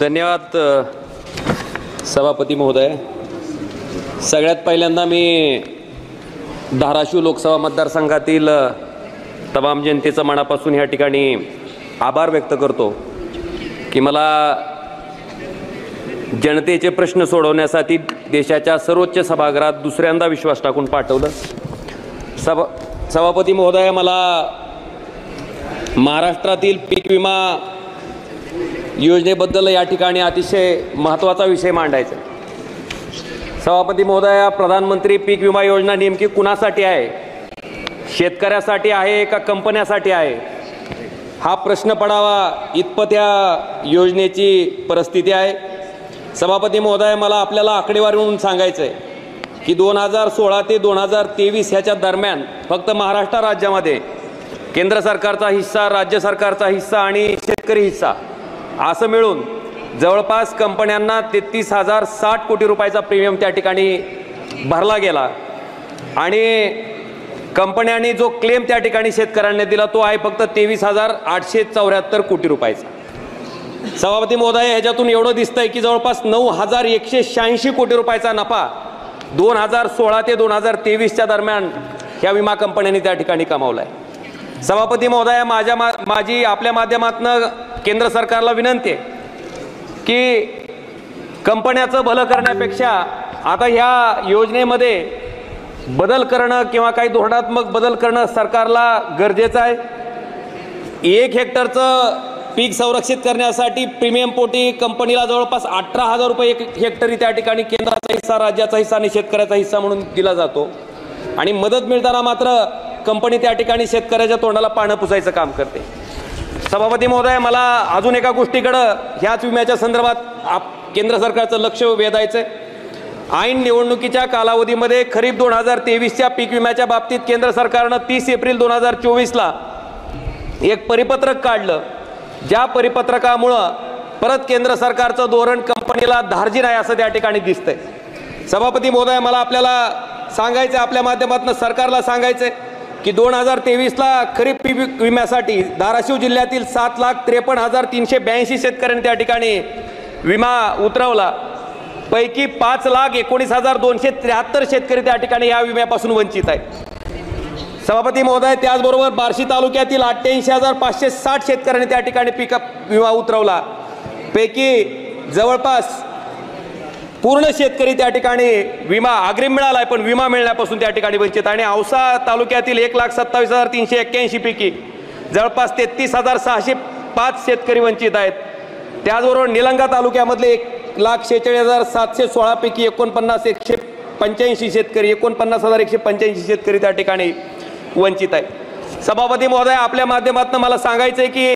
धन्यवाद सभापती महोदय। सगळ्यात पहिल्यांदा मी धाराशिव लोकसभा मतदारसंघातील तमाम जनतेचं मनापासून या ठिकाणी आभार व्यक्त करतो की मला जनतेचे प्रश्न सोडवण्यासाठी देशाच्या सर्वोच्च सभागृहात दुसऱ्यांदा विश्वास टाकून पाठवलं। सभापती महोदय, मला महाराष्ट्रातील पीक विमा योजनेबद्दल या ठिकाणी अतिशय महत्त्वाचा विषय मांडायचा आहे। सभापती महोदय, प्रधानमंत्री पीक विमा योजना नेमकी कुणासाठी आहे? शेतकऱ्यासाठी आहे का कंपन्यासाठी आहे? हा प्रश्न पडावा इतपत या योजनेची परिस्थिती आहे। सभापती महोदय, मला आपल्याला आकडेवारीवरून सांगायचं आहे की 2016 ते 2023 ह्याच्या दरम्यान फक्त महाराष्ट्र राज्यामध्ये केंद्र सरकारचा हिस्सा, राज्य सरकारचा हिस्सा आणि शेतकरी हिस्सा असं मिळून जवळपास कंपन्यांना 33,060 कोटी रुपयाचा प्रीमियम त्या ठिकाणी भरला गेला आणि कंपन्यांनी जो क्लेम त्या ठिकाणी शेतकऱ्यांना दिला तो आहे फक्त 23,874 कोटी रुपयाचा। सभापती महोदय, ह्याच्यातून एवढं दिसतंय की जवळपास 9,186 कोटी रुपयाचा नफा 2016 ते 2023च्या दरम्यान ह्या विमा कंपन्यांनी त्या ठिकाणी कमावला आहे। सभापती महोदय, माझी आपल्या माध्यमातून केंद्र सरकारला विनंती आहे की कंपन्याचं भलं करण्यापेक्षा आता ह्या योजनेमध्ये बदल करणं किंवा काही धोरणात्मक बदल करणं सरकारला गरजेचं आहे। 1 हेक्टरचं पीक संरक्षित करण्यासाठी प्रीमियम पोटी कंपनीला जवळपास 18,000 रुपये 1 हेक्टरी त्या ठिकाणी केंद्राचा हिस्सा, राज्याचा हिस्सा आणि शेतकऱ्याचा हिस्सा म्हणून दिला जातो आणि मदत मिळताना मात्र कंपनी त्या ठिकाणी शेतकऱ्याच्या तोंडाला पानं पुसायचं काम करते। सभापती महोदय, मला अजून एका गोष्टीकडं ह्याच विम्याच्या संदर्भात केंद्र सरकारचं लक्ष वेधायचं आहे। ऐन निवडणुकीच्या कालावधीमध्ये खरीप 2023च्या पीक विम्याच्या बाबतीत केंद्र सरकारनं 30 एप्रिल 2024ला एक परिपत्रक काढलं। ज्या परिपत्रकामुळं परत केंद्र सरकारचं धोरण कंपनीला धार्जिन आहे असं त्या ठिकाणी दिसतंय। सभापती महोदय, मला आपल्याला सांगायचं, आपल्या माध्यमातून सरकारला सांगायचं की 2023ला खरीप पीक विम्यासाठी धाराशिव जिल्ह्यातील 7,53,382 शेतकऱ्यांनी त्या ठिकाणी विमा उतरवला। पैकी 5,19,273 शेतकरी त्या ठिकाणी या विम्यापासून वंचित आहेत। सभापती महोदय, त्याचबरोबर बार्शी तालुक्यातील 88,560 शेतकऱ्यांनी त्या ठिकाणी पीक विमा उतरवला। पैकी जवळपास पूर्ण शेतकरी त्या ठिकाणी विमा अग्रिम मिळालाय पण विमा मिळण्यापासून त्या ठिकाणी वंचित आणि औसा तालुक्यातील 1,27,381 पैकी जवळपास 33,605 शेतकरी वंचित आहेत। त्याचबरोबर निलंगा तालुक्यामधले 1,46,716 पैकी 49,185 शेतकरी 49,185 शेतकरी त्या ठिकाणी वंचित आहेत। सभापती महोदय, आपल्या माध्यमातून मला सांगायचं आहे की